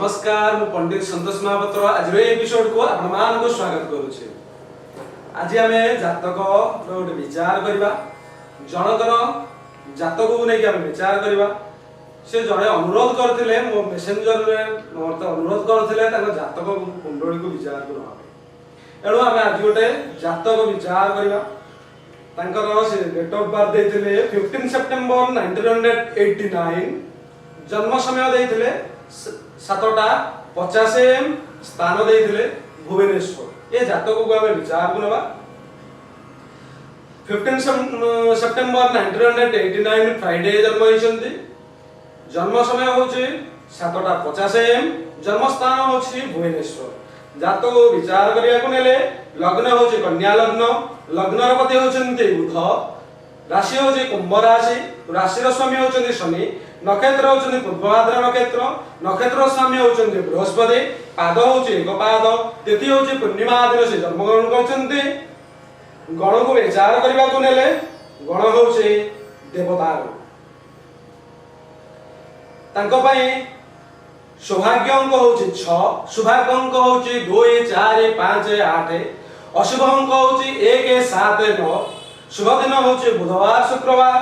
नमस्कार मु पंडित संतोष महापात्र आज एपिसोड को आपण स्वागत करुचे। आज आमे जातक गोटे विचार करबा जनकर जातक को नहीं आमे विचार करबा। से जड़े अनुरोध करथिले मो मेसेंजर रे मोर अनुरोध करथिले ताको जातक कुंडली को विचार करबा। एणु आमे आज गोटे जातक विचार करबा। तांकर से डेट ऑफ बर्थ देथिले 15 सितंबर 1989 जन्म समय देथिले 7:50 AM स्थान देथिले भुवनेश्वर। ये जातक को आमे विचार करबा। 15 सितंबर 1989 फ्राइडे जन्म होइछन्ती। जन्म समय होछि 7:50 AM जन्म स्थान होछि भुवनेश्वर। जातक विचार करिया को नेले लग्न होछि कन्या लग्न। लग्नर पति होछन्ती बुध। राशि होछि कुंभ राशि। राशिर स्वामी होछन्ती शनि। नक्षत्र होछन्ती पूर्वभाद्रा नक्षत्र। नक्षत्र स्वामी होछन्ती बृहस्पति। पाद होछि एक पाद। तिथि होछि पूर्णिमा दिन से जन्म ग्रहण करछन्ती। गण को विचार करिया को नेले गण होछि देवता। तांको पई सौभाग्य अंक होछि 6। शुभांक अंक होछि 2 4 5 8। अशुभ अंक होछि 1 7 9। शुभ दिन होछि बुधवार शुक्रवार।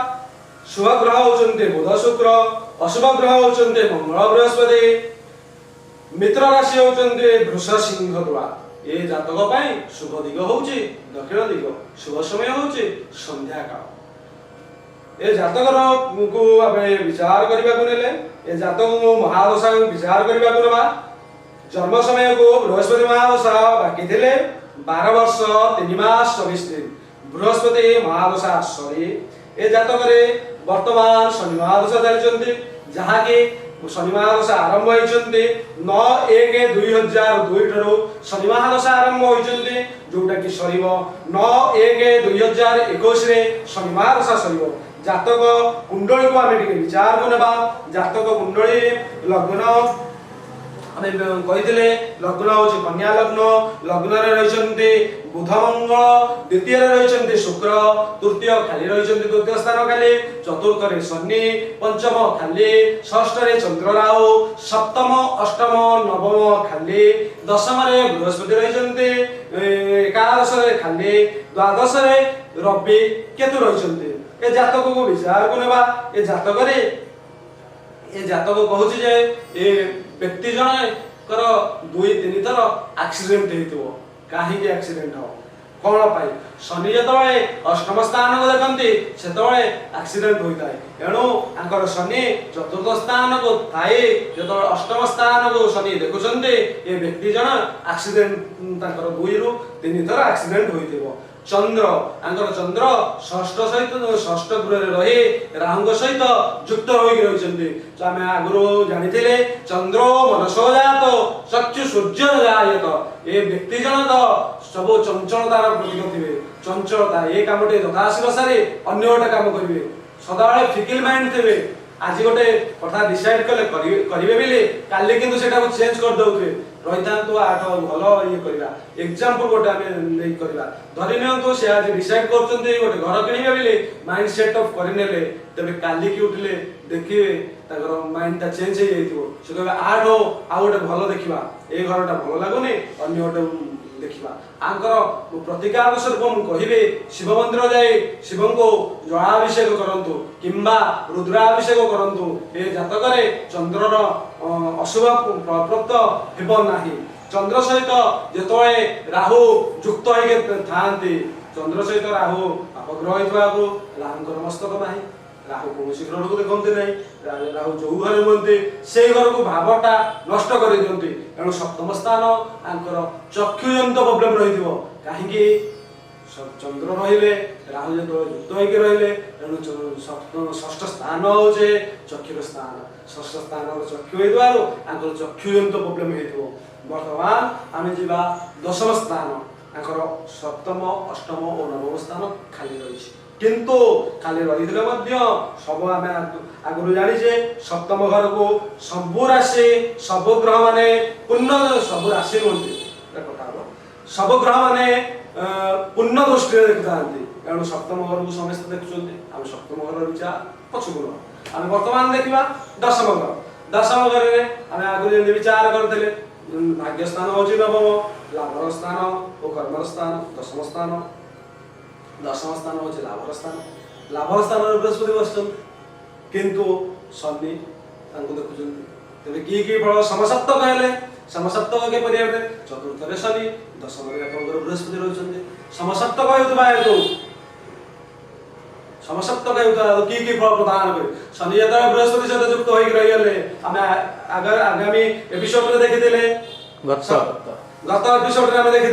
शुभ ग्रह होछन्ते बुध शुक्र। अशुभ ग्रह होछन्ते मंगल बृहस्पति। मित्र राशि होछन्ते वृष सिंह तुला। ए जातक पई शुभ दिग होछि दक्षिण दिग। शुभ समय होछि संध्या काल। ए जातकर को आबे विचार करिबा को नेले ए जातक को महादशा को विचार करिबा को नेबा। जन्म समय को बृहस्पति महादशा बाकी थिले 12 वर्ष 3 मास 24 दिन। बृहस्पति महादशा सरी ए जातक रे वर्तमान शनि महादशा चलचंती। जहा के शनि महादशा आरंभ होइचंती 9/1/2002 ठरो शनि महादशा आरंभ होइचंती। जोटा कि सरीबो 9/1/2021 रे शनि महादशा सरीबो। जातक कुंडली को आमे विचार करबा। जातक कुंडली लग्न आमे कहिथिले लग्न होछि कन्या लग्न। लग्न रे रहिचंती बुध मंगल। द्वितीय रे रहिचंती शुक्र। तृतीय खाली रहिचंती तृतीय स्थान खाली। चतुर्थ रे शनि। पंचम खाली। षष्ठ रे चंद्र राहु। सप्तम अष्टम नवम खाली। दशम रे बृहस्पति रहिचंती। एकादश रे खाली। द्वादश रे रवि केतु रहिचंती। ए जातक को विचार करबा। ए जातक रे ए जातक कहूछि जे ए व्यक्ति जने कर 2-3 थर एक्सीडेंट हेतिबो। काहे के एक्सीडेंट हो कोन पाई शनि जतबे अष्टम स्थान को देखंती सेतबे एक्सीडेंट होइताय। एणु आंकर शनि चतुर्थ स्थान को थाए जतो अष्टम स्थान को शनि देखुचंती ए व्यक्ति जन एक्सीडेंट तांकर 2 रु 3 थर एक्सीडेंट होइतिबो। चंद्र आंकर चंद्र षष्ठ सहित षष्ठ गृह रे रही राहु सहित युक्त होई रहिचंती। तो आमे आगरो जानिथिले चंद्रो मनसो जात चक्षु सूर्य जायत। ए व्यक्ति जन तो सब चंचलतार प्रतीक थिबे। चंचलता ए कामटे यथाशीघ्र सारे अन्य गोटे काम करिवे। सदाळे फिकिल माइंड थिबे। आज गोटे कथा डिसाइड कले करिवे बेले काली किंतु सेटा को चेंज कर दउथिबे। रहितांतु आठ भलो ये करिवा। एग्जांपल गोटे आमे नै करिवा। धरि नियंतु से आज डिसाइड करचंती गोटे घर किनिबे बेले माइंड सेट अप करिनेले तबे काली की उठले देखिबे ताकर माइंड ता चेंज हे जइथिबो। से कहबे आठ हो आ गोटे भलो देखिबा। ए घरटा भलो लागुनी अन्य गोटे देखिबा। आंकर प्रतिकार स्वरूप हम कहिबे शिव मंदिर जाई शिवं को जलाभिषेक करंतु किंबा रुद्राभिषेक करंतु। ए जातक रे चंद्रर अशुभ प्राप्त हेबो नाही। चंद्र सहित जेतोळे राहु युक्त होइके थांती चंद्र सहित राहु अपग्रह होइतबाकू राहुंकर मस्तक नाही। राहु कोनोसी ग्रह को देखंती नाही। राहु जो घर होंती से घर को भावटा नष्ट कर दियंती। एणु सप्तम स्थान आंकर चक्षुजंत प्रॉब्लम रहिथिबो। काहेकि चंद्र रहिले राहु जो युक्त होइके रहिले एणु सप्तम षष्ठ स्थान होचे चक्षुर स्थान। षष्ठ स्थान चक्षु होइतबारो आंकर चक्षुजंत प्रॉब्लम हेथिबो। वर्तमान आमे जिबा दशम स्थान आंकर सप्तम अष्टम और नवम स्थान खाली रहिछि। किंतु खाली रहिथिले मध्य सब आमे आगुरु जानि जे सप्तम घर को सब राशि सब ग्रह माने पुण्य सब राशि होंती। कथा हो सब ग्रह माने पुण्य दृष्टि देखतांती। एणु सप्तम घर को समस्त देखुचंती। आमे सप्तम घर विचार पछुगुण आमे वर्तमान देखिबा दशम घर। दशम घर में आम आगे विचार करते भाग्य स्थान हूँ नवम, लाभर स्थान और कर्मर स्थान दशम स्थान। दशम स्थान हूँ लाभर स्थान। लाभर स्थान बृहस्पति बस किंतु शनि देखुं तेरे कि फल समसप्तक है समसप्तक के परिवर्ते चतुर्थ शनि दशम बृहस्पति रही समसप्तक हेतु समसप्तक कि फल प्रदान कर शनि जो बृहस्पति सहित युक्त होगी आम आगामी एपिसोड में देखी गत एपिसोड में देखी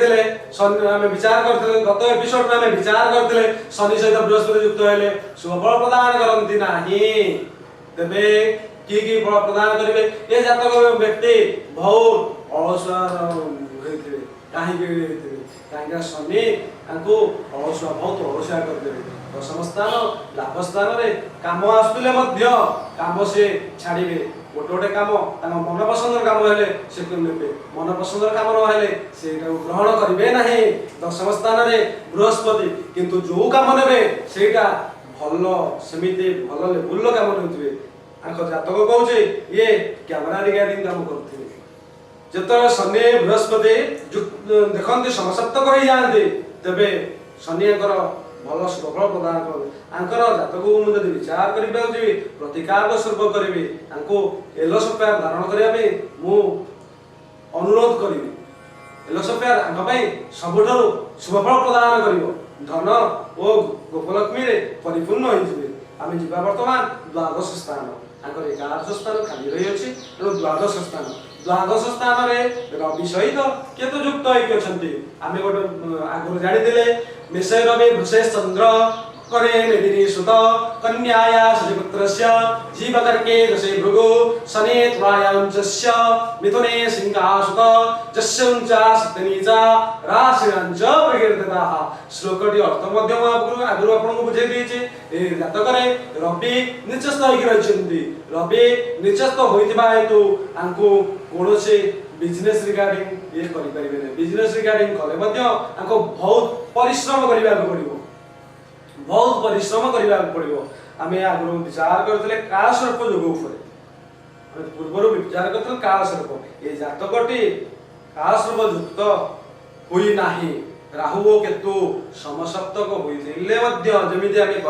विचार करते गत एपिसोड में विचार करते शनि सहित बृहस्पति युक्त होले शुभ फल प्रदान करती नहीं तेरे कि फल प्रदान करेंगे ये जातक व्यक्ति बहुत अलसुआ कहीं शनि अलसुआ बहुत अलसुआ करदे दशम स्थान लाभ स्थान रे काम आसुले काम से छाड़े गोटे गोटे काम मन पसंद काम हेले से नेबे मन पसंद काम नहेले से ग्रहण करेंगे ना दशम स्थान रे बृहस्पति किंतु जो काम ने भल सेमती भल लेवुल काम नेउथिबे जातक कहूचे ये कैमरा रिगार्डिंग काम करते जो शनि बृहस्पति देखते समसप्तक हो जाते तेरे शनि भल शुभफल प्रदान कर जातक मुझे विचार करने प्रतिकार स्वरूप करी एलोसोफेयर धारण करने मु अनुरोध करी एलोसोफेयर सबुठ शुभफल प्रदान कर धन और गोपलक्ष्मी परिपूर्ण हो जावा बर्तमान द्वादश स्थान एकादश स्थान खाली रही अच्छी तेणु द्वादश स्थान रवि सहित किए तो युक्त होती आम गोटे आगुरी जानी मिशय रवि वृषेश चंद्र करे मेदिनी सुत कन्याया शशिपुत्रस्य जीवकर्के दशे भृगु शने तुलायां च मिथुने सिंहासुत जस्य उंचा सप्तनीचा राशिरांच प्रकीर्तिताः श्लोकटी अर्थ मध्य आगुरी आपको बुझे देछि ए जातकरे रवि निचस्थ होइक रहिछन्ति रवि निचस्थ होइतिबा हेतु आंको कोनोसे बिजनेस रिगार्डिंग ये करि परिबे नै बिजनेस रिगार्डिंग कले मध्य आंको बहुत परिश्रम करिबा पड़िबो बहुत परिश्रम करने पड़ो आम आगु विचार करते कालसर्प योग पूर्व विचार करते कालसर्प ये जातकटी कालसर्प युक्त होना राहु और केतु समसप्तक होते जमी आम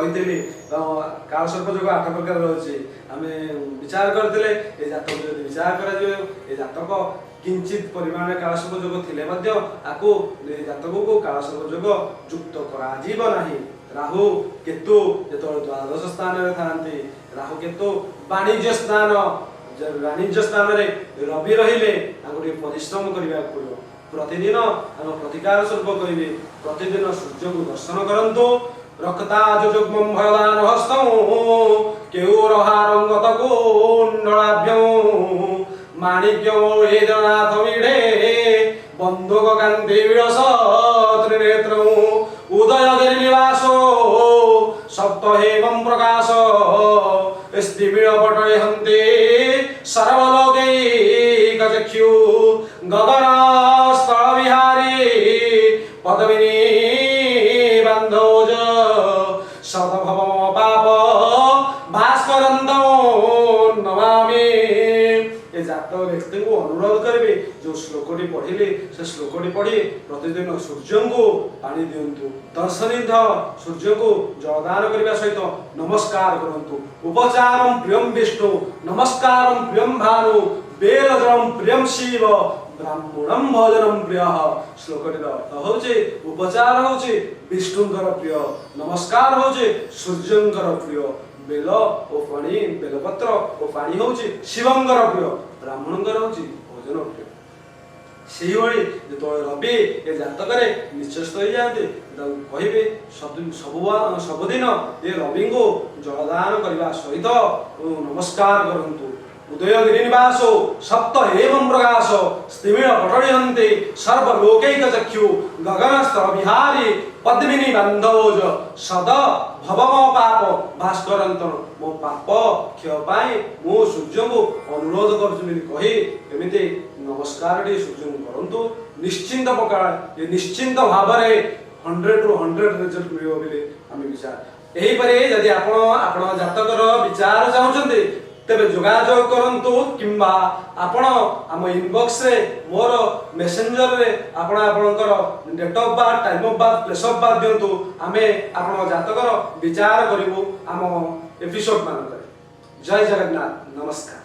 कही कालसर्प योग 8 प्रकार रही आम विचार करते ये जातक विचार कर जातक किंचित परिमाण कालसर्प योग थे आपको जातक को कालसर्प योग युक्त करा राहु केतु जो द्वादश स्थान में था राहु केतु वाणिज्य स्थान रे रवि रहिले परिश्रम करने पड़ो प्रतिदिन आम प्रतिकार स्वरूप करेंगे प्रतिदिन सूर्य को दर्शन करंतु रक्ताजुग्मं भयदान हस्तौ केयूरहारंगत कुंडलाभ्यं माणिक्यं वेदनाथ मीढे बंधुक कांति विरस त्रिनेत्रं उदयगिरि निवासो सप्तहेमं प्रकाश स्त्रीमीळ पटले हन्ते सर्वलोकैकचक्षु गगन स्थल विहारी पदमिनी बन्धोज शतभव पाप भास्करन्दो नमामि ये जातक व्यक्ति को अनुरोध करेंगे जो श्लोकटी पढ़िले से श्लोकटी पढ़ी प्रतिदिन सूर्य को पानी दिंतु दर्शनिध सूर्य को जलदान करने सहित नमस्कार करंतु उपचारम प्रियम विष्णु नमस्कारम प्रियम भानु बेलजलम प्रियम शिव ब्राह्मणम भोजनम प्रिय श्लोकटी अर्थ होचे उपचार होचे विष्णुंकर प्रिय नमस्कार होचे सूर्यंकर प्रिय बेल और पानी बेलपत्र और पानी होची शिवंकर प्रिय ब्राह्मणंकर होची भोजन प्रिय सेही भली जो रवि ये जातक निश्चस्त हो जाते कहे सबुदिन ये रवि को जलदान करने सहित नमस्कार करंतु उदयगिरि निवासो सप्तहेमं प्रकाश स्त्रीमीळ पटले हन्ते सर्वलोकैकचक्षु गगनस्थल विहारी पद्मिनी बन्धोज सद भवम पाप भास्करंतन मो पाप क्षय पाई मो सूर्य को अनुरोध करुछु कही एमिति नमस्कार सूर्य को करंतु निश्चिंत प्रकार ये निश्चिंत भाव में 100 ରୁ 100 रिजल्ट मिलियो बोली आम विचार यही परे यदि आपण जातकर विचार चाहते तेबे जोगाजोग करंतु किंबा आपण आम इनबॉक्स रे मोर मेसेंजर रे आपण आपणकर date of birth time of birth place of birth दियंतु आमे आपण जातकर विचार करिवु आम एपिसोड मान जय जगन्नाथ नमस्कार।